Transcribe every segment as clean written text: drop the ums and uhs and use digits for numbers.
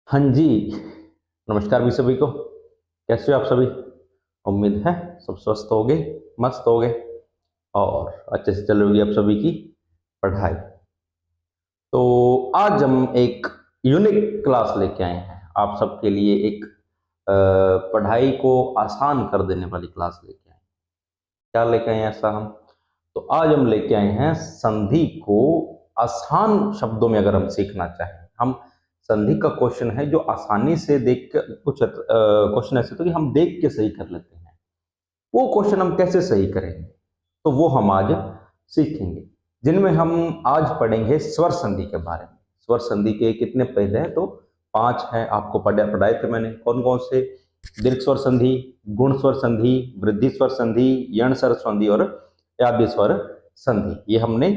हाँ जी, नमस्कार भी सभी को। कैसे हो आप सभी? उम्मीद है सब स्वस्थ होगे, मस्त होगे और अच्छे से चल रही होगी आप सभी की पढ़ाई। तो आज हम एक यूनिक क्लास लेके आए हैं आप सबके लिए। एक पढ़ाई को आसान कर देने वाली क्लास लेके आए हैं। क्या लेके आए हैं ऐसा हम? तो आज हम लेके आए हैं संधि को आसान शब्दों में अगर हम सीखना चाहें। हम संधि का क्वेश्चन है जो आसानी से देख कर कुछ क्वेश्चन ऐसे तो कि हम देख के सही कर लेते हैं। वो क्वेश्चन हम कैसे सही करेंगे तो वो हम आज सीखेंगे, जिनमें हम आज पढ़ेंगे स्वर संधि के बारे में। स्वर संधि के कितने पहले हैं तो 5 हैं। आपको पढ़ाए थे मैंने कौन कौन से। दीर्घ स्वर संधि, गुण स्वर संधि, वृद्धि स्वर संधि, यण स्वर संधि और यादि स्वर संधि, ये हमने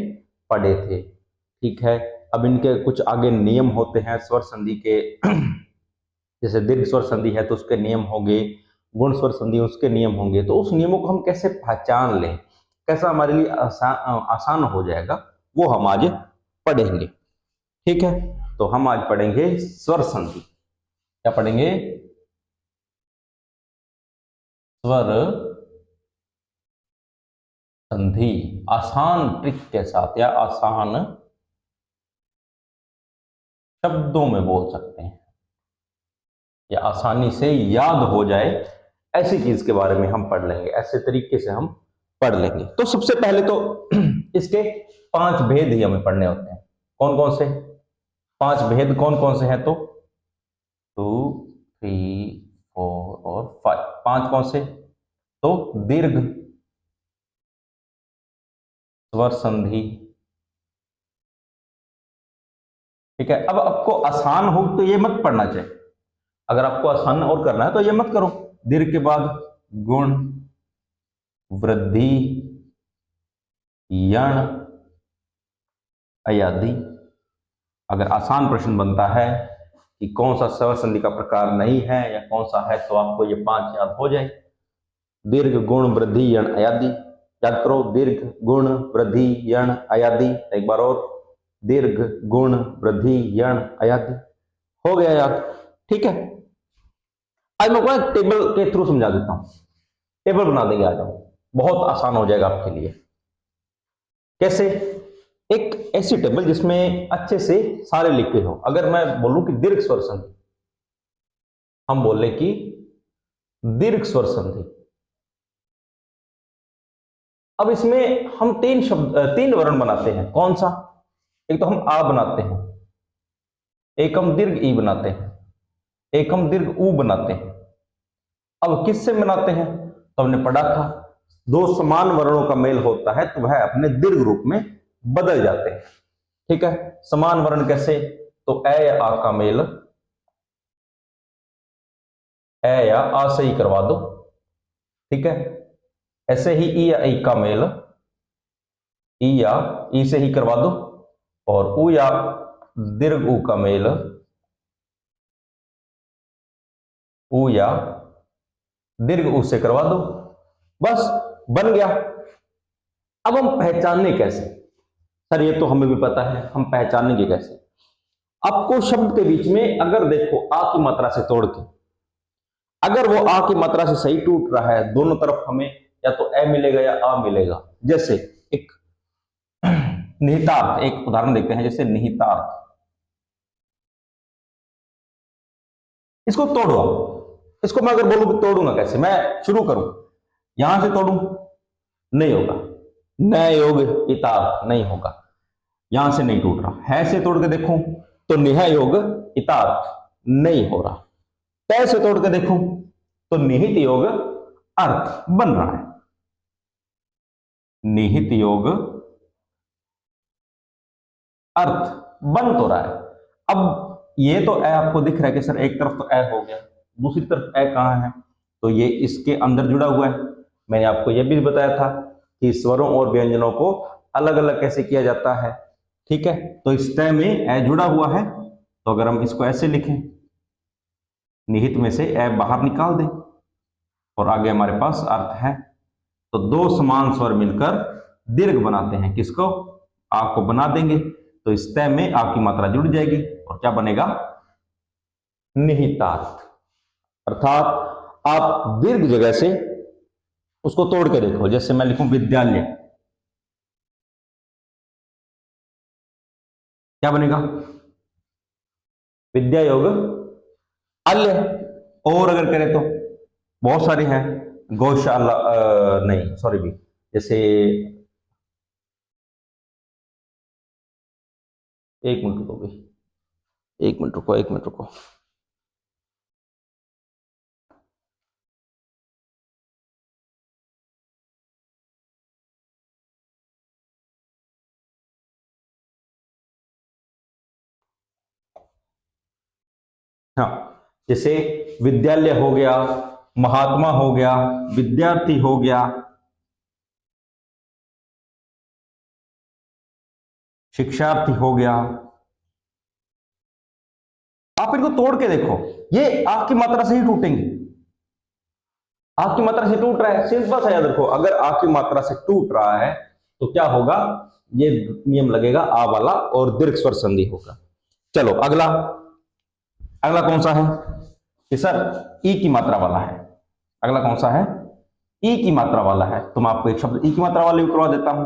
पढ़े थे। ठीक है, अब इनके कुछ आगे नियम होते हैं स्वर संधि के। जैसे दीर्घ स्वर संधि है तो उसके नियम होंगे, गुण स्वर संधि उसके नियम होंगे। तो उस नियमों को हम कैसे पहचान लें, कैसा हमारे लिए आसान हो जाएगा, वो हम आज पढ़ेंगे। ठीक है, तो हम आज पढ़ेंगे स्वर संधि। क्या पढ़ेंगे? स्वर संधि। आसान ट्रिक के साथ या आसान शब्दों में बोल सकते हैं या आसानी से याद हो जाए, ऐसी चीज के बारे में हम पढ़ लेंगे। ऐसे तरीके से हम पढ़ लेंगे। तो सबसे पहले तो इसके 5 भेद ही हमें पढ़ने होते हैं। कौन कौन से 5 भेद कौन कौन से हैं? तो 2, 3, 4 और 5। 5 कौन से? तो दीर्घ स्वर संधि। ठीक है, अब आपको आसान हो तो ये मत पढ़ना चाहिए। अगर आपको आसान और करना है तो ये मत करो। दीर्घ के बाद गुण, वृद्धि, यण, अयादि। अगर आसान प्रश्न बनता है कि कौन सा स्वर संधि का प्रकार नहीं है या कौन सा है, तो आपको ये 5 याद हो जाए। दीर्घ, गुण, वृद्धि, यण, अयादि। याद करो, दीर्घ, गुण, वृद्धि, यण, अयादि। एक बार और, दीर्घ, गुण, वृद्धि, यण, अयादि। हो गया याद? ठीक है, आज मैं आपको टेबल के थ्रू समझा देता हूं। टेबल बना देंगे आज हम, बहुत आसान हो जाएगा आपके लिए। कैसे? एक ऐसी टेबल जिसमें अच्छे से सारे लिखे हो। अगर मैं बोलूं कि दीर्घ स्वर संधि, हम बोले कि दीर्घ स्वर संधि। अब इसमें हम 3 वर्ण बनाते हैं। कौन सा? एक तो हम आ बनाते हैं, एक हम दीर्घ ई बनाते हैं, एक हम दीर्घ ऊ बनाते हैं। अब किससे बनाते हैं? तो हमने पढ़ा था, दो समान वर्णों का मेल होता है तो वह अपने दीर्घ रूप में बदल जाते हैं। ठीक है, समान वर्ण कैसे? तो ए या आ का मेल ए या आ से ही करवा दो। ठीक है, ऐसे ही ई या ई का मेल ई या ई से ही करवा दो। और ऊ या दीर्घ ऊ का मेल ऊ या दीर्घ ऊ से करवा दो। बस, बन गया। अब हम पहचानने कैसे? सर ये तो हमें भी पता है, हम पहचानेंगे कैसे? आपको शब्द के बीच में अगर देखो आ की मात्रा से तोड़ के, अगर वो आ की मात्रा से सही टूट रहा है, दोनों तरफ हमें या तो ए मिलेगा या आ मिलेगा। जैसे एक निहितार्थ, एक उदाहरण देखते हैं, जैसे निहितार्थ। इसको तोड़ो। इसको मैं अगर बोलूं कि तोड़ूंगा कैसे, मैं शुरू करूं यहां से तोड़ूं, नहीं होगा। न योग इतार्थ नहीं होगा, यहां से नहीं टूट रहा है। से तोड़ के देखूं तो निह योग इतार्थ नहीं हो रहा। तय से तोड़ के देखूं तो निहित योग अर्थ बन रहा है। निहित योग अर्थ बन तो रहा है। अब ये तो ए आपको दिख रहा है कि सर एक तरफ तो ए हो गया, दूसरी तरफ ए कहां है? तो ये इसके अंदर जुड़ा हुआ है। मैंने आपको यह भी बताया था कि स्वरों और व्यंजनों को अलग अलग कैसे किया जाता है। ठीक है, तो इस तय में ए जुड़ा हुआ है, तो अगर हम इसको ऐसे लिखें, निहित में से ए बाहर निकाल दें और आगे हमारे पास अर्थ है। तो दो समान स्वर मिलकर दीर्घ बनाते हैं। किसको? आ को बना देंगे, तो इस तय में आ की मात्रा जुड़ जाएगी और क्या बनेगा? निहितार्थ, अर्थात आप दीर्घ जगह से उसको तोड़ के देखो। जैसे मैं लिखूं विद्यालय, क्या बनेगा? विद्या योग अल्य। और अगर करें तो बहुत सारे हैं, गौशाला, नहीं सॉरी भी, जैसे एक मिनट रुको भी, एक मिनट रुको, एक मिनट रुको। हाँ, जैसे विद्यालय हो गया, महात्मा हो गया, विद्यार्थी हो गया, शिक्षार्थी हो गया। आप इनको तोड़ के देखो, ये आपकी मात्रा से ही टूटेंगे। आपकी मात्रा से टूट रहा है, सिंपल सा याद रखो, अगर आपकी मात्रा से टूट रहा है तो क्या होगा? ये नियम लगेगा आ वाला और दीर्घ स्वर संधि होगा। चलो अगला, अगला कौन सा है कि सर ई की मात्रा वाला है। अगला कौन सा है? ई की मात्रा वाला है। तो मैं आपको एक शब्द ई की मात्रा वाले भी करवा देता हूं,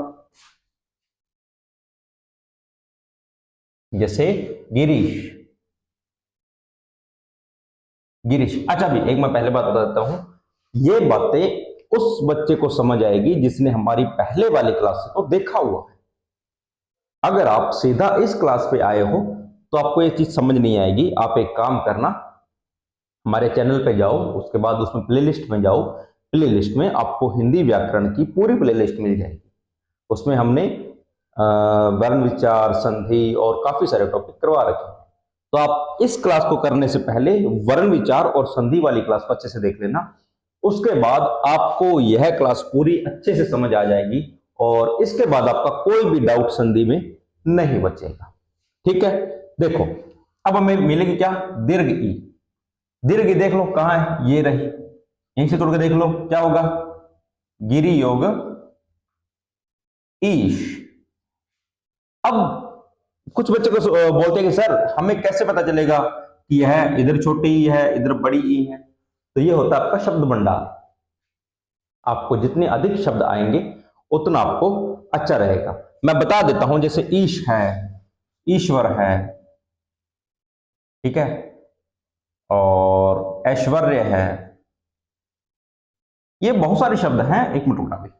जैसे गिरीश, गिरीश। अच्छा भी एक मैं पहले बात बता देता हूं, ये बातें उस बच्चे को समझ आएगी जिसने हमारी पहले वाली क्लास को देखा हुआ है। अगर आप सीधा इस क्लास पे आए हो तो आपको ये चीज समझ नहीं आएगी। आप एक काम करना, हमारे चैनल पे जाओ, उसके बाद उसमें प्लेलिस्ट में जाओ, प्लेलिस्ट में आपको हिंदी व्याकरण की पूरी प्लेलिस्ट मिल जाएगी। उसमें हमने वर्ण विचार, संधि और काफी सारे टॉपिक करवा रखे हैं। तो आप इस क्लास को करने से पहले वर्ण विचार और संधि वाली क्लास को अच्छे से देख लेना। उसके बाद आपको यह क्लास पूरी अच्छे से समझ आ जाएगी और इसके बाद आपका कोई भी डाउट संधि में नहीं बचेगा। ठीक है, देखो अब हमें मिलेगी क्या? दीर्घ ई। दीर्घ ई देख लो कहां है, ये रही, यहीं से तोड़ के देख लो क्या होगा? गिरी योग ईश। अब कुछ बच्चे को बोलते हैं कि सर हमें कैसे पता चलेगा कि यह इधर छोटी ई है, इधर बड़ी ई है? तो ये होता है आपका शब्द भंडार। आपको जितने अधिक शब्द आएंगे उतना आपको अच्छा रहेगा। मैं बता देता हूं, जैसे ईश है, ईश्वर है, ठीक है, और ऐश्वर्य है, ये बहुत सारे शब्द हैं। एक मिनट रुकना भी।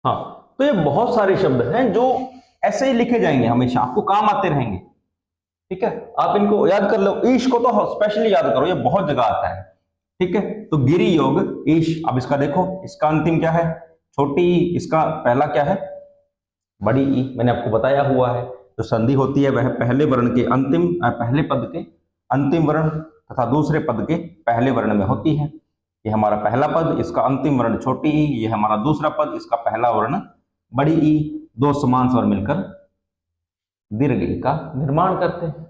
हाँ, तो ये बहुत सारे शब्द हैं जो ऐसे ही लिखे जाएंगे, हमेशा आपको काम आते रहेंगे। ठीक है, आप इनको याद कर लो। ईश को तो स्पेशली याद करो, ये बहुत जगह आता है। ठीक है, तो गिरी योग ईश। अब इसका देखो, इसका अंतिम क्या है? छोटी ई। इसका पहला क्या है? बड़ी ई। मैंने आपको बताया हुआ है, जो संधि होती है वह पहले वर्ण के अंतिम, पहले पद के अंतिम वर्ण तथा दूसरे पद के पहले वर्ण में होती है। ये हमारा पहला पद, इसका अंतिम वर्ण छोटी ई। ये हमारा दूसरा पद, इसका पहला वर्ण बड़ी ई। दो समान स्वर मिलकर दीर्घ ई का निर्माण करते हैं।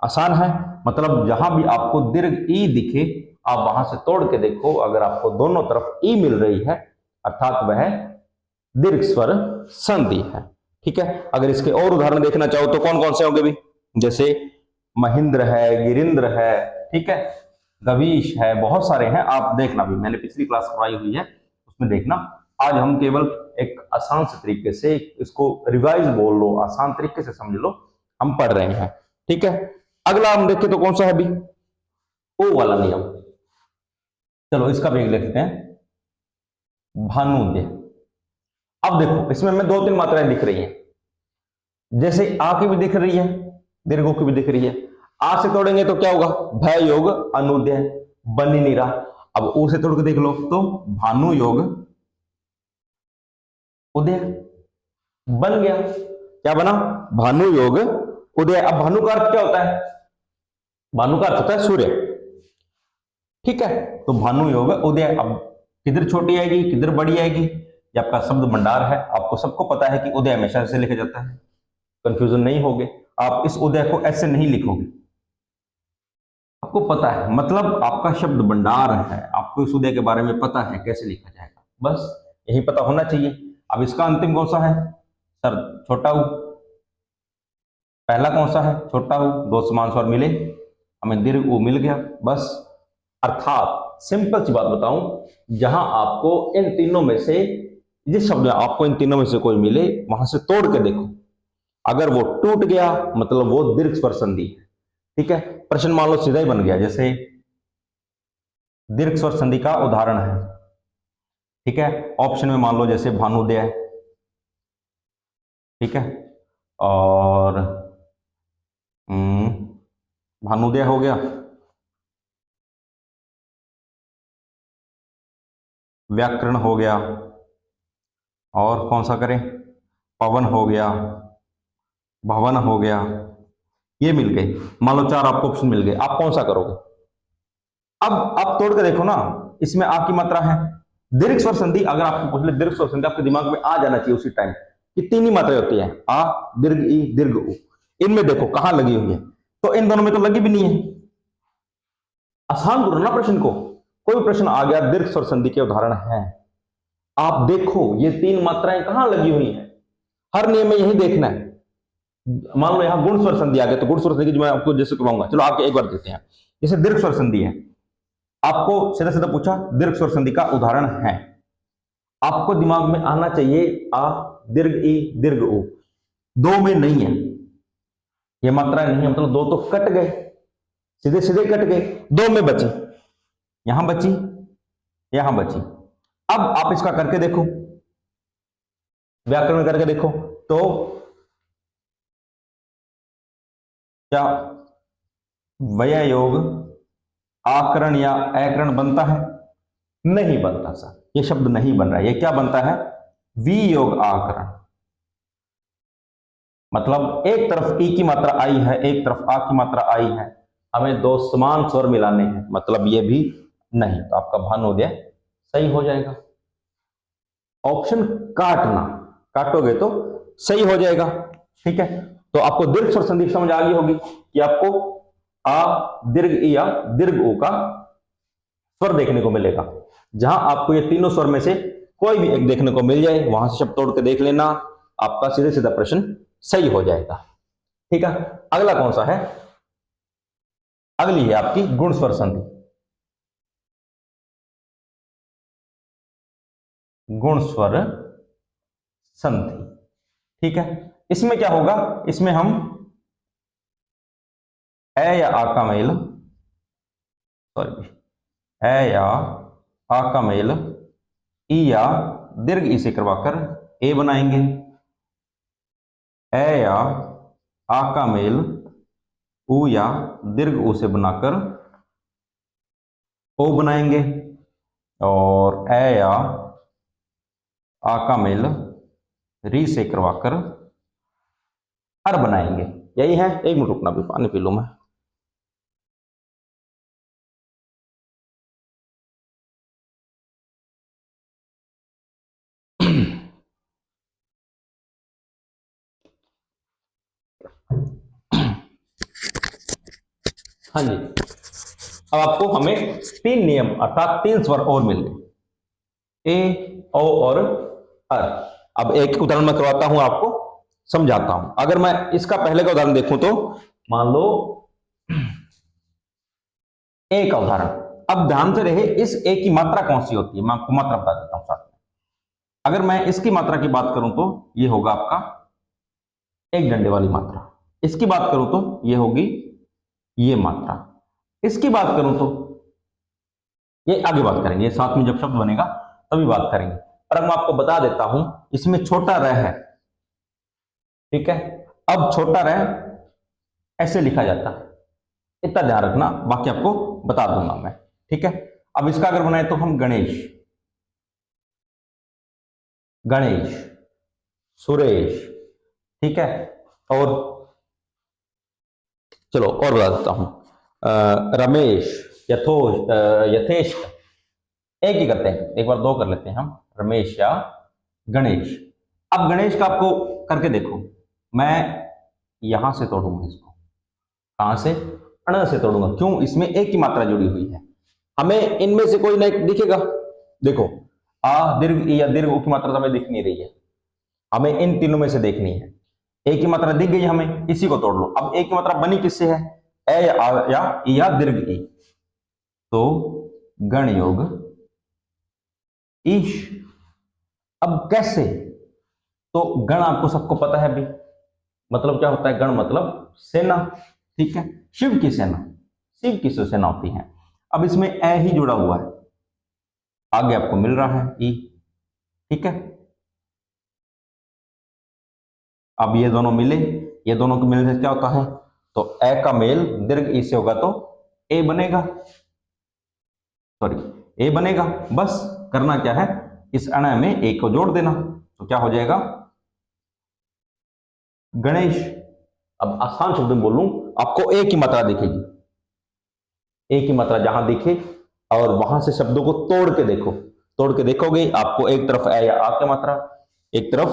आसान है, मतलब जहां भी आपको दीर्घ ई दिखे आप वहां से तोड़ के देखो। अगर आपको दोनों तरफ ई मिल रही है अर्थात वह दीर्घ स्वर संधि है। ठीक है, अगर इसके और उदाहरण देखना चाहो तो कौन कौन से होंगे भी? जैसे महेंद्र है, गिरिंद्र है, ठीक है, गवीश है, बहुत सारे हैं। आप देखना भी, मैंने पिछली क्लास करवाई हुई है, उसमें देखना। आज हम केवल एक आसान से तरीके से इसको रिवाइज बोल लो, आसान तरीके से समझ लो, हम पढ़ रहे हैं। ठीक है, अगला हम देखें तो कौन सा है भी? ओ वाला नियम। चलो इसका भी लिखते हैं, भानुद्य। अब देखो इसमें मैं दो तीन मात्राएं दिख रही हैं, जैसे आ की भी दिख रही है, दीर्घों की भी दिख रही है। आ से तोड़ेंगे तो क्या होगा? भय योग अनुदय, बन ही नहीं रहा। अब ऊ से तोड़ के देख लो तो भानु योग उदय, बन गया। क्या बना? भानु योग उदय। अब भानु का अर्थ क्या होता है? भानु का अर्थ होता है सूर्य। ठीक है, तो भानु योग उदय। अब किधर छोटी आएगी, किधर बड़ी आएगी? ये आपका शब्द भंडार है। आपको सबको पता है कि उदय हमेशा ऐसे लिखा जाता है, कंफ्यूजन नहीं होगे। आप इस उदय को ऐसे नहीं लिखोगे, आपको पता है, मतलब आपका शब्द भंडार है, आपको इस उदय के बारे में पता है कैसे लिखा जाएगा, बस यही पता होना चाहिए। अब इसका अंतिम कौन सा है सर? छोटा ऊ। पहला कौन सा है? छोटा ऊ। दो समान स्वर मिले, हमें दीर्घ ऊ मिल गया, बस। अर्थात सिंपल सी बात बताऊं, जहां आपको इन तीनों में से, जिस शब्द में आपको इन तीनों में से कोई मिले, वहां से तोड़ के देखो, अगर वो टूट गया मतलब वो दीर्घ स्वर संधि है। ठीक है, प्रश्न मान लो सीधा ही बन गया, जैसे दीर्घ स्वर संधि का उदाहरण है। ठीक है, ऑप्शन में मान लो जैसे भानुदय, ठीक है, और भानुदय हो गया, व्याकरण हो गया, और कौन सा करें, पवन हो गया, भवन हो गया, ये मिल गए। मान लो 4 आपको ऑप्शन मिल गए, आप कौन सा करोगे? अब आप तोड़ के देखो ना, इसमें आ की मात्रा है। दीर्घ स्वर संधि अगर आपको पूछ ले, दीर्घ स्वर संधि आपके दिमाग में आ जाना चाहिए उसी टाइम कि 3 ही मात्राएं होती है, आ, दीर्घ ई, दीर्घ उ। इनमें देखो कहां लगी हुई है, तो इन दोनों में तो लगी भी नहीं है। आसान करो ना प्रश्न को। कोई प्रश्न आ गया, दीर्घ स्वर संधि के उदाहरण है, आप देखो ये 3 मात्राएं कहां लगी हुई है। हर नियम में यही देखना है। मान लो यहां गुण स्वर संधि आ गया, तो गुण स्वर संधि की मैं आपको जैसे करवाऊंगा, चलो आपके एक बार देते हैं। जैसे दीर्घ स्वर संधि है, आपको सीधा सीधा पूछा दीर्घ स्वर संधि का उदाहरण है, आपको दिमाग में आना चाहिए आ, दीर्घ ई, दीर्घ उ। दो में नहीं है, ये मात्रा नहीं है, मतलब दो तो कट गए, सीधे सीधे कट गए, दो में बची, यहां बची, यहां बची। अब आप इसका करके देखो, व्याकरण में करके देखो, तो क्या वय योग आकरण या अकरण बनता है? नहीं बनता सर, ये शब्द नहीं बन रहा है। ये क्या बनता है? वियोग आकरण। मतलब एक तरफ ई की मात्रा आई है, एक तरफ आ की मात्रा आई है, हमें दो समान स्वर मिलाने हैं, मतलब ये भी नहीं, तो आपका भानुदय सही हो जाएगा। ऑप्शन काटना, काटोगे तो सही हो जाएगा। ठीक है, तो आपको दीर्घ स्वर संधि समझ आ गई होगी कि आपको आ, दीर्घ ई या दीर्घ उ का स्वर देखने को मिलेगा। जहां आपको ये तीनों स्वर में से कोई भी एक देखने को मिल जाए, वहां से शब्द तोड़ के देख लेना, आपका सीधे सीधा प्रश्न सही हो जाएगा। ठीक है, अगला कौन सा है? अगली है आपकी गुण स्वर संधि। गुण स्वर संधि, ठीक है, इसमें क्या होगा? इसमें हम ए या आ का मेल, सॉरी, ए या आ का मेल ई या दीर्घ ई से करवाकर ए बनाएंगे, ए या आ का मेल उ या दीर्घ उ से बनाकर ओ बनाएंगे, और ए या आ का मेल री से करवाकर अर बनाएंगे। यही है। एक मिनट रुकना, भी पानी पी लूं मैं। हाँ जी, अब आपको हमें 3 नियम अर्थात 3 स्वर और मिल गए, ए, ओ और अर। अब एक उदाहरण मैं करवाता हूं, आपको समझाता हूं। अगर मैं इसका पहले का उदाहरण देखूं तो मान लो ए का उदाहरण। अब ध्यान से रहे, इस ए की मात्रा कौन सी होती है, मैं आपको मात्रा बता देता हूं साथ में। अगर मैं इसकी मात्रा की बात करूं तो ये होगा आपका एक डंडे वाली मात्रा, इसकी बात करूं तो ये होगी ये मात्रा, इसकी बात करूं तो ये आगे बात करेंगे, साथ में जब शब्द बनेगा तभी बात करेंगे। पर मैं आपको बता देता हूं, इसमें छोटा र है, ठीक है। अब छोटा र ऐसे लिखा जाता है, इतना ध्यान रखना, बाकी आपको बता दूंगा मैं, ठीक है। अब इसका अगर बनाए तो हम गणेश, गणेश, सुरेश, ठीक है। और चलो और बता देता हूं, रमेश, यथोश, यथेश, एक ही करते हैं, एक बार 2 कर लेते हैं हम, रमेश या गणेश। अब गणेश का आपको करके देखो, मैं यहां से तोड़ूंगा इसको, कहां से, अण से तोड़ूंगा, क्यों, इसमें एक की मात्रा जुड़ी हुई है, हमें इनमें से कोई ना एक दिखेगा। देखो आ दीर्घ ई या दीर्घ ऊ की मात्रा तो हमें दिख नहीं रही है, हमें इन तीनों में से देखनी है। एक की मात्रा दिख गई हमें, इसी को तोड़ लो। अब एक की मात्रा बनी किससे है, ए या आ या ई या दीर्घ ई, तो गण योग ईश। अब कैसे, तो गण आपको सबको पता है अभी, मतलब क्या होता है, गण मतलब सेना, ठीक है, शिव की सेना, शिव की सेना होती है। अब इसमें ए ही जुड़ा हुआ है, आगे आपको मिल रहा है ई, ठीक है। अब ये दोनों मिले, ये दोनों के मिलने से क्या होता है, तो ए का मेल दीर्घ ई से होगा तो ए बनेगा, सॉरी ए बनेगा। बस करना क्या है, इस अण में ए को जोड़ देना, तो क्या हो जाएगा, गणेश। अब आसान शब्द में बोलूं, आपको ए की मात्रा दिखेगी, ए की मात्रा जहां दिखे और वहां से शब्दों को तोड़ के देखो, तोड़ के देखोगे आपको एक तरफ ए या आ की मात्रा, एक तरफ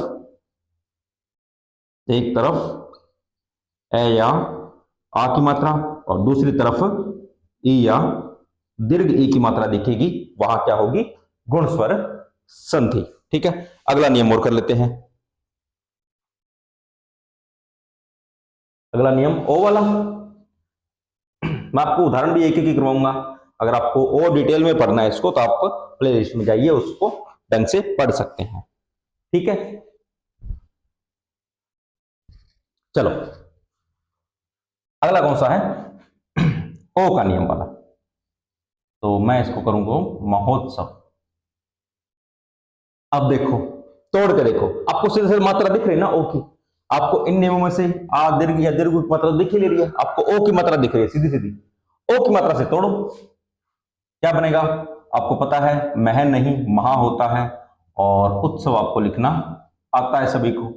ए या आ की मात्रा, और दूसरी तरफ ई या दीर्घ ई की मात्रा दिखेगी, वहां क्या होगी, गुण स्वर संधि, ठीक है। अगला नियम और कर लेते हैं, अगला नियम ओ वाला। मैं आपको उदाहरण भी एक एक करवाऊंगा, अगर आपको और डिटेल में पढ़ना है इसको तो आप प्ले लिस्ट में जाइए, उसको ढंग से पढ़ सकते हैं, ठीक है। चलो अगला कौन सा है, ओ का नियम वाला, तो मैं इसको करूंगा महोत्सव। अब देखो, तोड़ के देखो, आपको सीधे सीधे मात्रा दिख रही है ना ओ की, आपको इन नियमों में से आ दीर्घ या दीर्घ की मात्रा दिख ही नहीं रही है, आपको ओ की मात्रा दिख रही है सीधी सीधी, ओ की मात्रा से तोड़ो, क्या बनेगा, आपको पता है मह नहीं महा होता है, और उत्सव आपको लिखना आता है सभी को।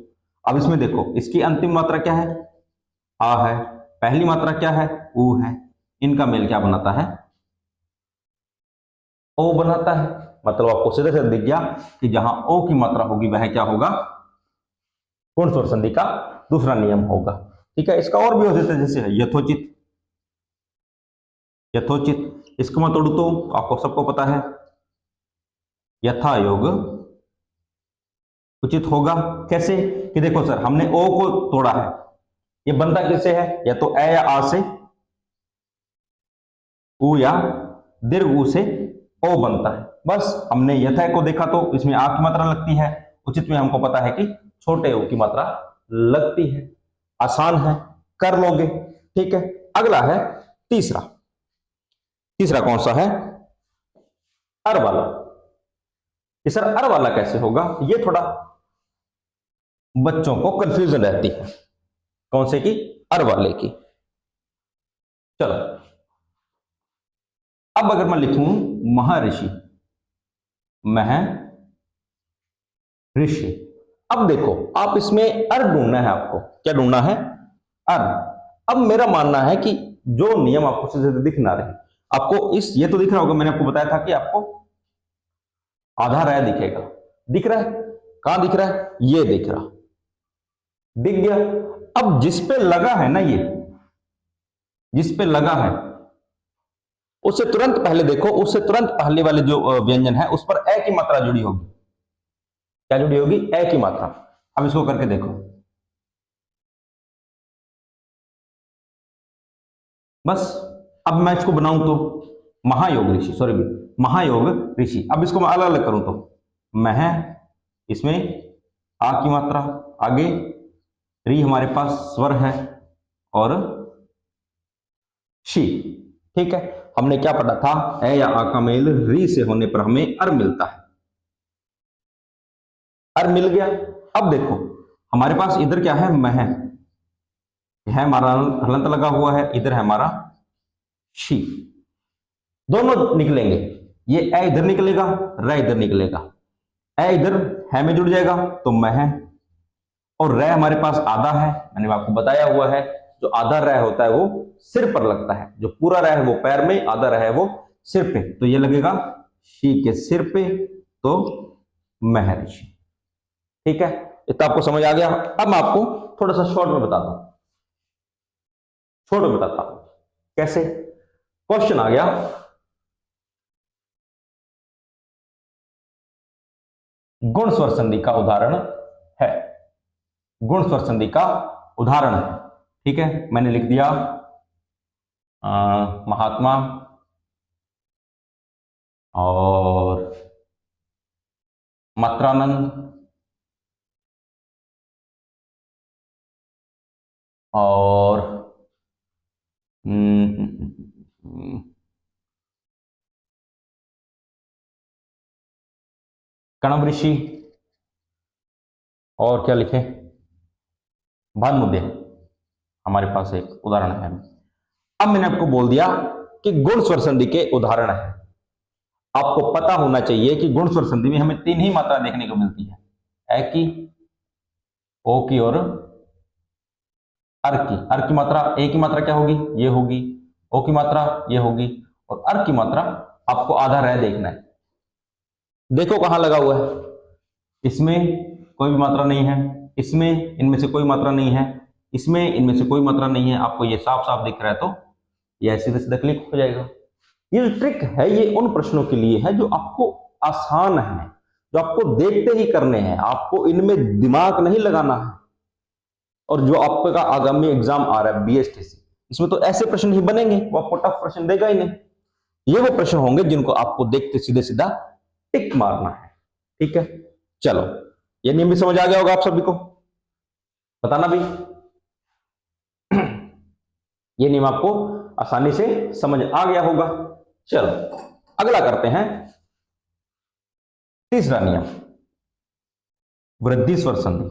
अब इसमें देखो, इसकी अंतिम मात्रा क्या है, आ है, पहली मात्रा क्या है, ऊ है, इनका मेल क्या बनाता है, ओ बनाता है। मतलब आपको सीधे से दिख गया कि जहां ओ की मात्रा होगी वह क्या होगा, गुण स्वर संधि का दूसरा नियम होगा, ठीक है। इसका और भी हो जाता है, जैसे यथोचित, यथोचित इसको मैं तोड़ू तो आपको सबको पता है यथा योग उचित होगा। कैसे, कि देखो सर हमने ओ को तोड़ा है, ये बनता किससे है, या तो ए या आ से, ऊ या दीर्घ ऊ से ओ बनता है। बस हमने यथा को देखा तो इसमें आ की मात्रा लगती है, उचित में हमको पता है कि छोटे ओ की मात्रा लगती है, आसान है, कर लोगे, ठीक है। अगला है तीसरा, तीसरा कौन सा है, अर वाला। कि सर अर वाला कैसे होगा, ये थोड़ा बच्चों को कंफ्यूजन रहती है, कौन से की, अर वाले की। चलो अब अगर मैं लिखूं महर्षि, महर्षि, अब देखो आप इसमें अर ढूंढना है, आपको क्या ढूंढना है, अर। अब मेरा मानना है कि जो नियम आपको सीधे दिख ना रहे, आपको इस, ये तो दिख रहा होगा, मैंने आपको बताया था कि आपको आधा रह दिखेगा, दिख रहा है, कहां दिख रहा है, ये दिख रहा, दिख गया। अब जिस पे लगा है ना, ये जिस पे लगा है उससे तुरंत पहले देखो, उससे तुरंत पहले वाले जो व्यंजन है उस पर ए की मात्रा जुड़ी होगी, क्या जुड़ी होगी, ए की मात्रा। अब इसको करके देखो, बस। अब मैं इसको बनाऊं तो महायोग ऋषि, सॉरी महायोग ऋषि। अब इसको मैं अलग अलग करूं तो मह, इसमें आ की मात्रा, आगे री हमारे पास स्वर है, और शी, ठीक है। हमने क्या पढ़ा था, ए या आ का मेल री से होने पर हमें अर मिलता है, अर मिल गया। अब देखो हमारे पास इधर क्या है, मह है, हमारा हलंत लगा हुआ है, इधर है हमारा शी, दोनों निकलेंगे, ये ए इधर निकलेगा, र इधर निकलेगा, ए इधर है में जुड़ जाएगा तो मह, और र हमारे पास आधा है, मैंने आपको बताया हुआ है, जो आधा रह होता है वो सिर पर लगता है, जो पूरा रह है वो पैर में, आधा रह है वो सिर पे, तो ये लगेगा शी के सिर पे, तो महर्षि, ठीक है, इतना आपको समझ आ गया। अब मैं आपको थोड़ा सा शॉर्ट में बताता हूं, शॉर्ट में बताता हूं कैसे। क्वेश्चन आ गया, गुण स्वर संधि का उदाहरण है, गुण स्वर संधि का उदाहरण है। ठीक है, मैंने लिख दिया महात्मा और मात्रानंद और कणव ऋषि, और क्या लिखें, भानुमुद्दे, हमारे पास एक उदाहरण है। अब मैंने आपको बोल दिया कि गुण स्वर संधि के उदाहरण है। आपको पता होना चाहिए कि गुण स्वर संधि में हमें तीन ही मात्रा देखने को मिलती है, ए की, ओ की और अर की। अर की मात्रा, ए की मात्रा क्या होगी, ये होगी, ओ की मात्रा ये होगी, और अर की मात्रा आपको आधा रह देखना है। देखो कहां लगा हुआ है, इसमें कोई भी मात्रा नहीं है, इसमें इनमें से कोई मात्रा नहीं है, इसमें इनमें से कोई मात्रा नहीं है। आपको ये साफ साफ दिख रहा है तो ये सीधे सीधा क्लिक हो जाएगा। ये जो ट्रिक है ये उन प्रश्नों के लिए है जो आपको आसान है, जो आपको देखते ही करने हैं, आपको इनमें दिमाग नहीं लगाना है। और जो आपका आगामी एग्जाम आ रहा है बीएसटीसी, इसमें तो ऐसे प्रश्न ही बनेंगे, वो आपको टफ प्रश्न देगा ही नहीं। ये वो प्रश्न होंगे जिनको आपको देखते सीधे सीधा टिक मारना है। ठीक है, चलो ये नियम भी समझ आ गया होगा आप सभी को, बताना भी। ये नियम आपको आसानी से समझ आ गया होगा। चलो अगला करते हैं, तीसरा नियम, वृद्धि स्वर संधि।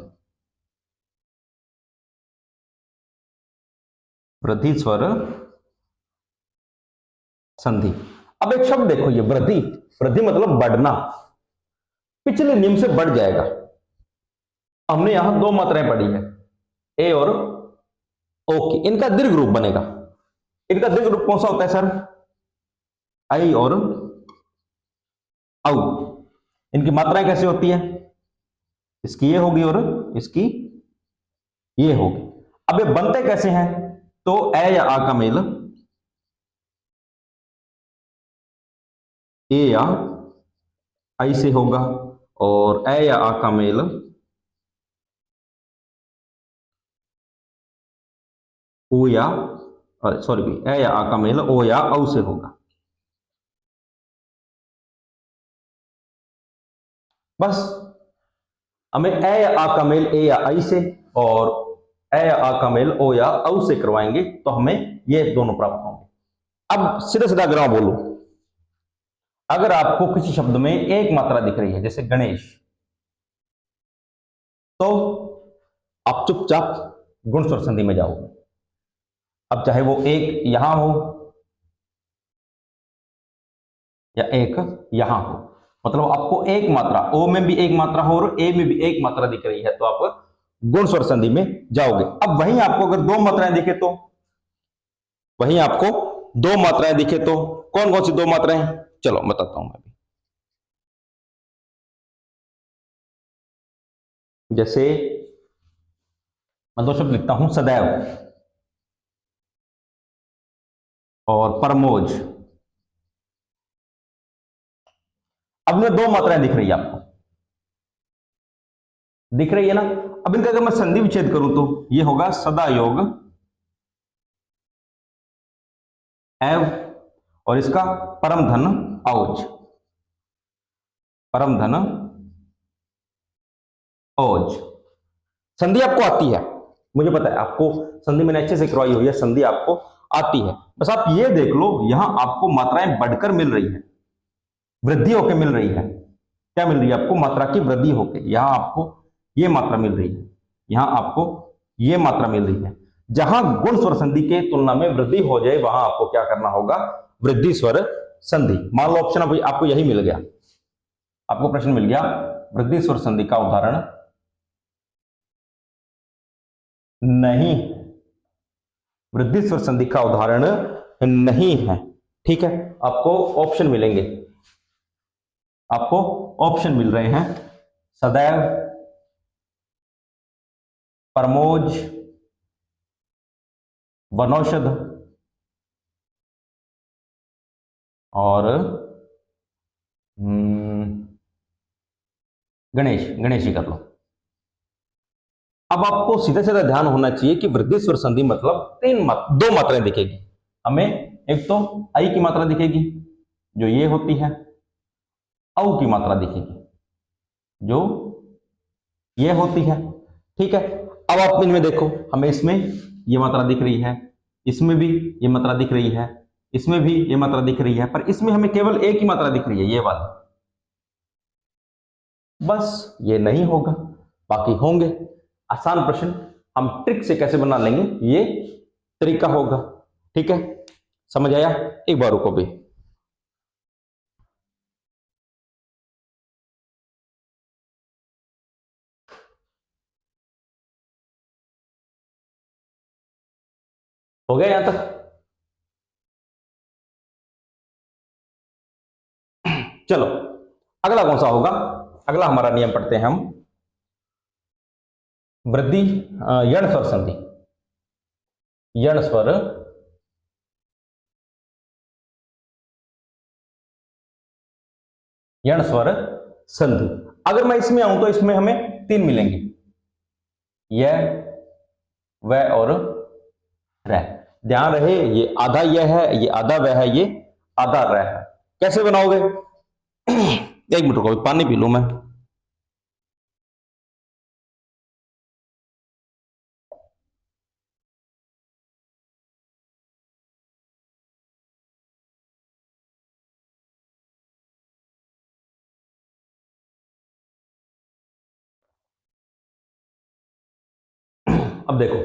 वृद्धि स्वर संधि। अब एक शब्द देखो, ये वृद्धि, वृद्धि मतलब बढ़ना, पिछले नियम से बढ़ जाएगा। हमने यहां दो मात्राएं पढ़ी है, ए और ओ की, इनका दीर्घ रूप बनेगा। इनका दीर्घ रूप कौन सा होता है सर, आई और औ। इनकी मात्राएं कैसे होती है, इसकी ये होगी और इसकी ये होगी। अब ये बनते कैसे हैं, तो ए या आ का मेल ए या आई से होगा, और ए या आ का मेल ओ या, सॉरी, ए या आ का मेल ओ या औ से होगा। बस हमें ए या आ का मेल ए या आई से और ए या आ का मेल ओ या औ से करवाएंगे तो हमें ये दोनों प्राप्त होंगे। अब सीधा सीधा अगर मैं बोलूं, अगर आपको किसी शब्द में एक मात्रा दिख रही है जैसे गणेश, तो आप चुपचाप गुण स्वर संधि में जाओगे। अब चाहे वो एक यहां हो या एक यहां हो, मतलब आपको एक मात्रा, ओ में भी एक मात्रा हो और ए में भी एक मात्रा दिख रही है, तो आप गुण स्वर संधि में जाओगे। अब वहीं आपको अगर दो मात्राएं दिखे तो, वहीं आपको दो मात्राएं दिखे तो कौन कौन सी दो मात्राएं, चलो बताता हूं मैं भी। जैसे मैं दो शब्द लिखता हूं, सदैव और परमोज। अब इनमें दो मात्राएं दिख रही है आपको, दिख रही है ना। अब इनका अगर मैं संधि विच्छेद करूं तो ये होगा सदा योग एव, और इसका परम धन औज, परम धन औज। संधि आपको आती है, मुझे पता है आपको संधि मैंने अच्छे से करवाई हुई है, संधि आपको आती है। बस आप ये देख लो, यहां आपको मात्राएं बढ़कर मिल रही है, वृद्धि होकर मिल रही है। क्या मिल रही है आपको, मात्रा की वृद्धि होकर। यहां आपको ये मात्रा मिल रही है, यहां आपको ये मात्रा मिल रही है। जहां गुण स्वर संधि के तुलना में वृद्धि हो जाए वहां आपको क्या करना होगा, वृद्धि स्वर संधि। मान लो ऑप्शन आपको यही मिल गया, आपको प्रश्न मिल गया वृद्धि स्वर संधि का उदाहरण नहीं, वृद्धि स्वर संधि का उदाहरण नहीं है। ठीक है, आपको ऑप्शन मिलेंगे, आपको ऑप्शन मिल रहे हैं, सदैव, परमोज, वनौषध और गणेश, गणेश ही कर लो। अब आपको सीधा सीधा ध्यान होना चाहिए कि वृद्धि स्वर संधि मतलब दो मात्राएं दिखेगी हमें। एक तो आई की मात्रा दिखेगी जो ये होती है, औ की मात्रा दिखेगी जो ये होती है। ठीक है, अब आप इनमें देखो, हमें इसमें ये मात्रा दिख रही है, इसमें भी ये मात्रा दिख रही है, इसमें भी ये मात्रा दिख रही है, पर इसमें हमें केवल एक ही मात्रा दिख रही है, ये वाली। बस ये नहीं होगा, बाकी होंगे। आसान प्रश्न हम ट्रिक से कैसे बना लेंगे, ये तरीका होगा। ठीक है, समझ आया? एक बार रुको भी। हो गया यहां तक? चलो अगला कौन सा होगा? अगला हमारा नियम पढ़ते हैं हम, वृद्धि यण स्वर संधि। यण स्वर यण स्वर संधि। अगर मैं इसमें आऊं तो इसमें हमें तीन मिलेंगे, यह, वह और रह। ध्यान रहे, ये आधा यह है, ये आधा वह है, ये आधा रह है। कैसे बनाओगे? एक मिनट रुको, पानी पी लूं मैं। अब देखो,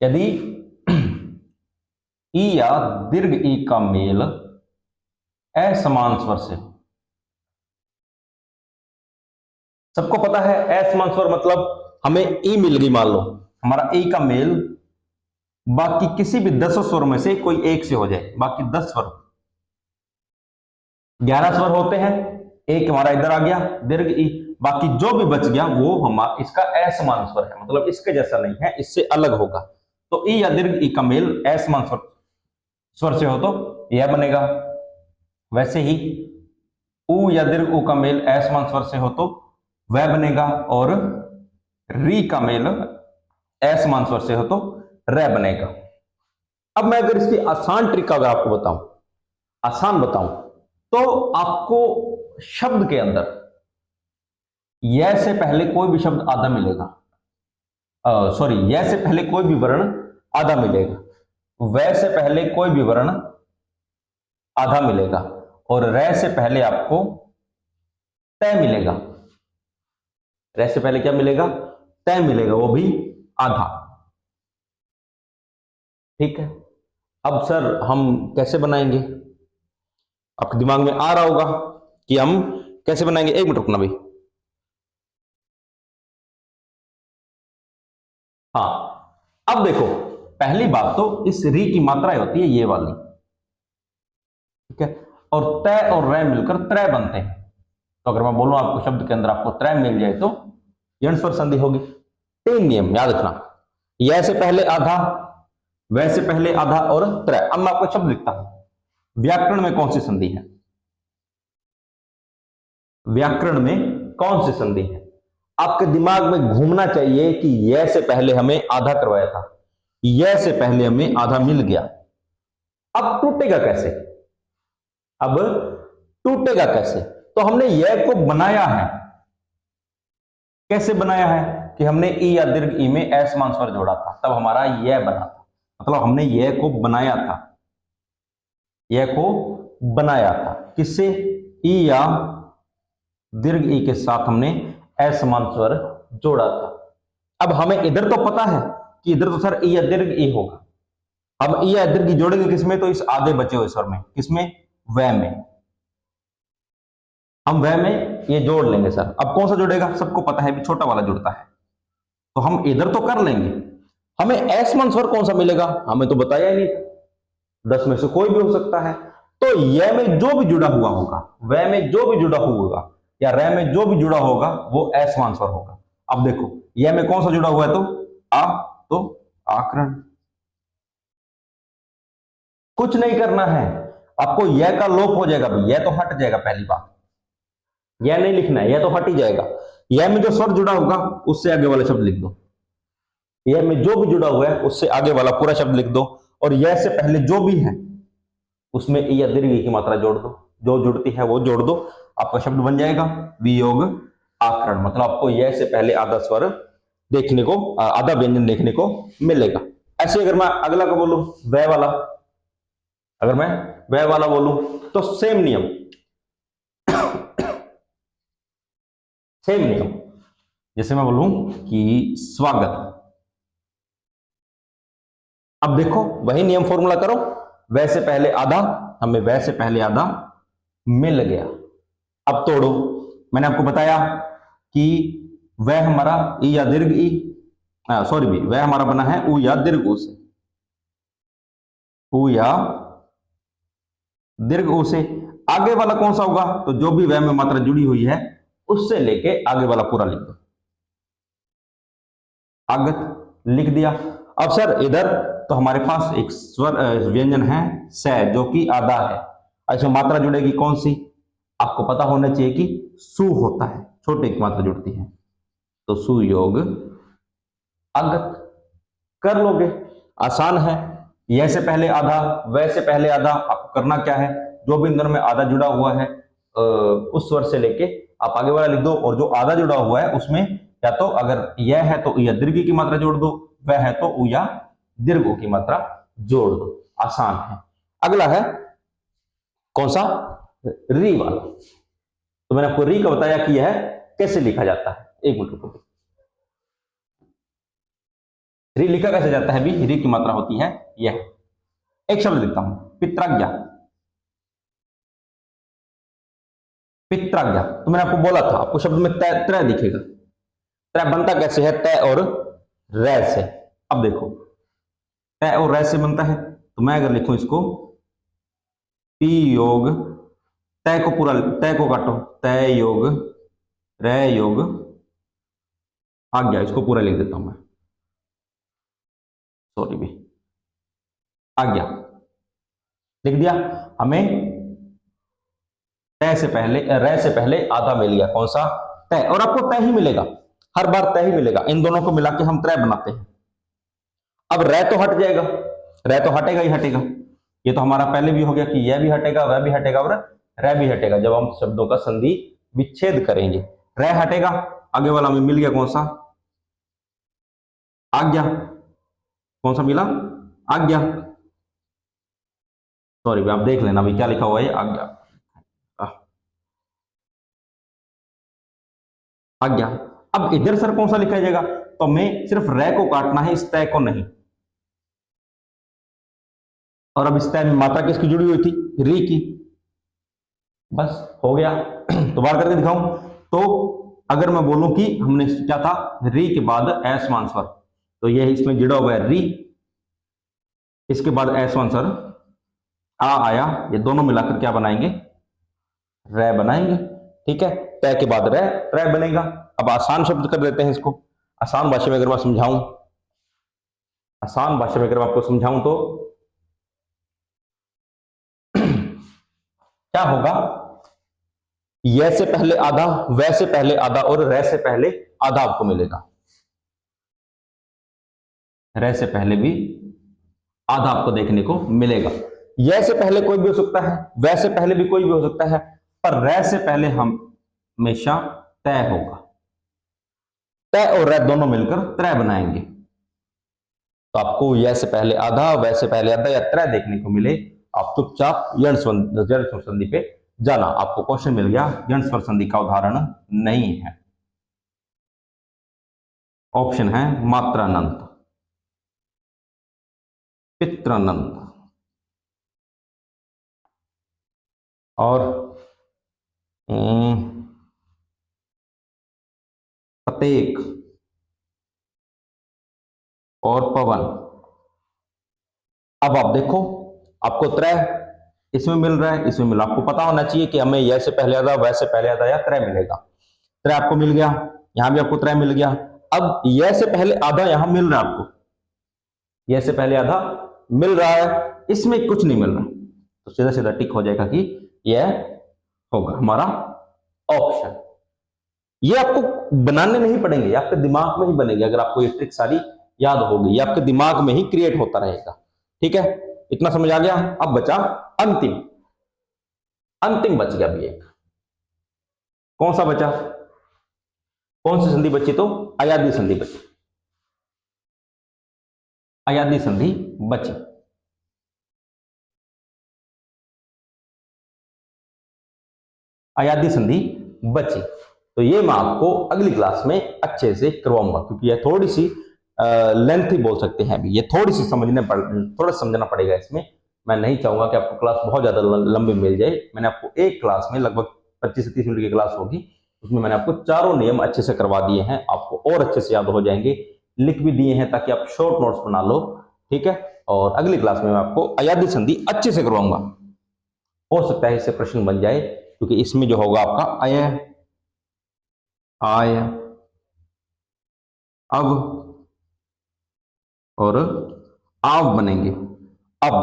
यदि ई या दीर्घ ई का मेल असमान स्वर से, सबको पता है असमान स्वर मतलब हमें ई मिल गई, मान लो हमारा ई का मेल बाकी किसी भी 10 स्वर में से कोई एक से हो जाए, बाकी 10 स्वर, 11 स्वर होते हैं, एक हमारा इधर आ गया दीर्घ ई, बाकी जो भी बच गया वो हमारा इसका असमान स्वर है, मतलब इसके जैसा नहीं है, इससे अलग होगा। तो ई या दीर्घ ई का मेल असमान स्वर से हो तो यह बनेगा, वैसे ही उ या दीर्घ उ का मेल असमान स्वर से हो तो वह बनेगा, और री का मेल असमान स्वर से हो तो रे बनेगा। अब मैं अगर इसकी आसान ट्रिक अगर आपको बताऊं, आसान बताऊं, तो आपको शब्द के अंदर यह से पहले कोई भी शब्द आधा मिलेगा, सॉरी, यह से पहले कोई भी वर्ण आधा मिलेगा, वह से पहले कोई भी वर्ण आधा मिलेगा, और रे से पहले आपको तय मिलेगा। रे से पहले क्या मिलेगा? तय मिलेगा, वो भी आधा। ठीक है, अब सर हम कैसे बनाएंगे? आपके दिमाग में आ रहा होगा कि हम कैसे बनाएंगे। एक मिनट रुकना भाई। हाँ, अब देखो, पहली बात तो इस री की मात्राएं होती है ये वाली, ठीक है, और तय और रे मिलकर त्रय बनते हैं। तो अगर मैं बोलूं आपको शब्द के अंदर आपको त्रय मिल जाए तो यण स्वर संधि होगी। तीन नियम याद रखना, यह से पहले आधा, वह से पहले आधा और त्रय। अब मैं आपको शब्द लिखता हूं, व्याकरण में कौन सी संधि है? व्याकरण में कौन सी संधि है? आपके दिमाग में घूमना चाहिए कि यह से पहले हमें आधा करवाया था, यह से पहले हमें आधा मिल गया, अब टूटेगा कैसे? अब टूटेगा कैसे? तो हमने यह को बनाया है, कैसे बनाया है कि हमने ई या दीर्घ ई में असमान स्वर जोड़ा था, तब हमारा यह बना था, मतलब हमने यह को बनाया था, यह को बनाया था किससे? ई या दीर्घ ई के साथ हमने असमान स्वर जोड़ा था। अब हमें इधर तो पता है कि इधर तो सर ई या दीर्घ ई होगा, हम ई या दीर्घ ई जोड़ेंगे किसमें? तो इस आधे बचे हुए स्वर में, किसमें? वह में। हम वह में ये जोड़ लेंगे सर। अब कौन सा जुड़ेगा? सबको पता है भी छोटा वाला जुड़ता है, तो हम इधर तो कर लेंगे। हमें असमान स्वर कौन सा मिलेगा? हमें तो बताया ही नहीं था, 10 में से कोई भी हो सकता है। तो यह में जो भी जुड़ा हुआ होगा, वह में जो भी जुड़ा हुआ होगा, या रह में जो भी जुड़ा होगा, वो असमान स्वर होगा। अब देखो, यह में कौन सा जुड़ा हुआ है तो आ, तो आकरण। कुछ नहीं करना है आपको, यह का लोप हो जाएगा भाई, यह तो हट जाएगा। पहली बात यह नहीं लिखना है, यह तो हट ही जाएगा। यह में जो स्वर जुड़ा होगा उससे आगे वाला शब्द लिख दो, यह में जो भी जुड़ा हुआ है उससे आगे वाला पूरा शब्द लिख दो, और यह से पहले जो भी है उसमें ई या दीर्घ की मात्रा जोड़ दो, जो जुड़ती है वो जोड़ दो, आपका शब्द बन जाएगा वियोग आकरण। मतलब आपको यह से पहले आधा स्वर देखने को, आधा व्यंजन देखने को मिलेगा। ऐसे अगर मैं अगला का बोलूं वह वाला, अगर मैं वह वाला बोलूं तो सेम नियम, सेम नियम। जैसे मैं बोलूं कि स्वागत, अब देखो वही नियम फॉर्मूला करो, वह से पहले आधा, हमें वह से पहले आधा मिल गया। अब तोड़ो, मैंने आपको बताया कि वह हमारा ई या दीर्घ ई, सॉरी भी, वह हमारा बना है ऊ या दीर्घ ऊ से, ऊ या दीर्घ ऊ से। आगे वाला कौन सा होगा तो जो भी वह में मात्रा जुड़ी हुई है उससे लेके आगे वाला पूरा लिख दो, आगत लिख दिया। अब सर इधर तो हमारे पास एक स्वर व्यंजन है स जो कि आधा है, इसमें मात्रा जुड़ेगी कौन सी, आपको पता होना चाहिए कि सु होता है, छोटे की मात्रा जुड़ती है, तो सुयोग आगत कर लोगे, आसान है। यह से पहले आधा वह से पहले आधा, आपको करना क्या है, जो भी इन दोनों में आधा जुड़ा हुआ है उस स्वर से लेके आप आगे वाला लिख दो, और जो आधा जुड़ा हुआ है उसमें या तो अगर यह है तो या दीर्घ की मात्रा जोड़ दो, वह है तो उ या दीर्घ की मात्रा जोड़ दो, आसान है। अगला है कौन सा, री वाला। तो मैंने आपको री का बताया कि यह कैसे लिखा जाता है, एक मिनट रुको। री लिखा कैसे जाता है भी, री की मात्रा होती है यह, एक शब्द लिखता हूं पित्राज्ञा, पित्राज्ञा। तो मैंने आपको बोला था आपको शब्द में तय त्रय दिखेगा, त्रय बनता कैसे है, तय और रै से। अब देखो तय और रै से बनता है, तो मैं अगर लिखूं इसको पी योग, तय को पूरा, तय को काटो, तय योग रै योग आज्ञा, इसको पूरा लिख देता हूं मैं, सॉरी भी, आज्ञा लिख दिया। हमें तय से पहले, रै से पहले आधा मिल गया, कौन सा, तय, और आपको तय ही मिलेगा, हर बार तय ही मिलेगा। इन दोनों को मिला के हम त्रय बनाते हैं। अब रै तो हट जाएगा, रै तो हटेगा ही हटेगा, ये तो हमारा पहले भी हो गया कि यह भी हटेगा, वह भी हटेगा और रै भी हटेगा जब हम शब्दों का संधि विच्छेद करेंगे। रै हटेगा, आगे वाला हमें मिल गया कौन सा, आज्ञा, कौन सा मिला, आज्ञा, सॉरी आप देख लेना अभी क्या लिखा हुआ है, आज्ञा, आज्ञा। अब इधर सर कौन सा लिखा जाएगा, तो हमें सिर्फ रै को काटना है, इस तय को नहीं। और अब इस तय में मात्रा किसकी जुड़ी हुई थी, री की, बस हो गया। तो बार करके दिखाऊं, तो अगर मैं बोलूं कि हमने क्या था, री के बाद असमान स्वर, तो यह इसमें जुड़ा हुआ है री, इसके बाद असमान स्वर आ आया, ये दोनों मिलाकर क्या बनाएंगे, रै बनाएंगे। ठीक है, तय के बाद रै, रै बनेगा। अब आसान शब्द कर देते हैं इसको, आसान भाषा में अगर मैं समझाऊं, आसान भाषा में अगर मैं आपको समझाऊं तो क्या होगा, यह से पहले आधा, वह से पहले आधा और रै से पहले आधा आपको मिलेगा, रै से पहले भी आधा आपको देखने को मिलेगा। यह से पहले कोई भी हो सकता है, वह से पहले भी कोई भी हो सकता है, पर रै से पहले हम हमेशा तय होगा, तय और रै दोनों मिलकर त्रय बनाएंगे। तो आपको यह से पहले आधा, वह से पहले आधा या त्रय देखने को मिले, आप चुपचाप यण स्वर संधि पे जाना। आपको क्वेश्चन मिल गया, यण स्वर संधि का उदाहरण नहीं है, ऑप्शन है मात्रानंत, पित्रानंत और प्रत्येक और पवन। अब आप देखो, आपको त्रय इसमें मिल रहा है, इसमें मिला, आपको पता होना चाहिए कि हमें यह से पहले आधा, वह से पहले आधा या त्रय मिलेगा। त्रय आपको मिल गया, यहां भी आपको त्रय मिल गया। अब यह से पहले आधा यहां मिल रहा है आपको, यह से पहले आधा मिल रहा है, इसमें कुछ नहीं मिल रहा, तो सीधा सीधा टिक हो जाएगा कि यह होगा हमारा ऑप्शन। ये आपको बनाने नहीं पड़ेंगे, आपके दिमाग में ही बनेंगे। अगर आपको ये ट्रिक सारी याद होगी, ये आपके दिमाग में ही क्रिएट होता रहेगा। ठीक है, इतना समझ आ गया। अब बचा अंतिम, अंतिम बच गया अभी एक, कौन सा बचा, कौन सी संधि बची, तो अयादी संधि बची, अयादी संधि बची। अयादी संधि बची, तो ये मैं आपको अगली क्लास में अच्छे से करवाऊंगा, क्योंकि यह थोड़ी सी लेंथी बोल सकते हैं अभी, ये थोड़ी सी थोड़ा समझना पड़ेगा इसमें। मैं नहीं चाहूंगा कि आपको क्लास बहुत ज्यादा लंबी मिल जाए। मैंने आपको एक क्लास में लगभग 25 से 30 मिनट की क्लास होगी, उसमें मैंने आपको चारों नियम अच्छे से करवा दिए हैं, आपको और अच्छे से याद हो जाएंगे, लिख भी दिए हैं ताकि आप शॉर्ट नोट्स बना लो। ठीक है, और अगली क्लास में मैं आपको अयादी संधि अच्छे से करवाऊंगा। हो सकता है इससे प्रश्न बन जाए, क्योंकि इसमें जो होगा आपका अय, आय, अब और आव बनेंगे। अब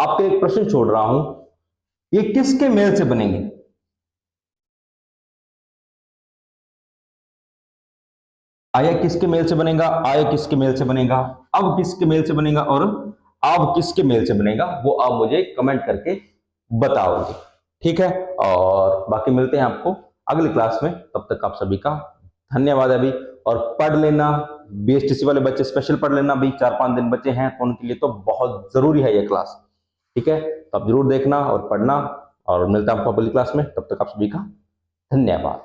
आपको एक प्रश्न छोड़ रहा हूं, ये किसके मेल से बनेंगे? आय किसके मेल से बनेगा, आय किसके मेल से बनेगा, अब किसके मेल से बनेगा और आव किसके मेल से बनेगा, वो आप मुझे कमेंट करके बताओगे। ठीक है, और बाकी मिलते हैं आपको अगली क्लास में, तब तक आप सभी का धन्यवाद अभी। और पढ़ लेना, बीएसटीसी वाले बच्चे स्पेशल पढ़ लेना, भी 4-5 दिन बचे हैं तो उनके लिए तो बहुत जरूरी है ये क्लास। ठीक है, तो आप जरूर देखना और पढ़ना, और मिलता है आपको अगली क्लास में, तब तक आप सभी का धन्यवाद।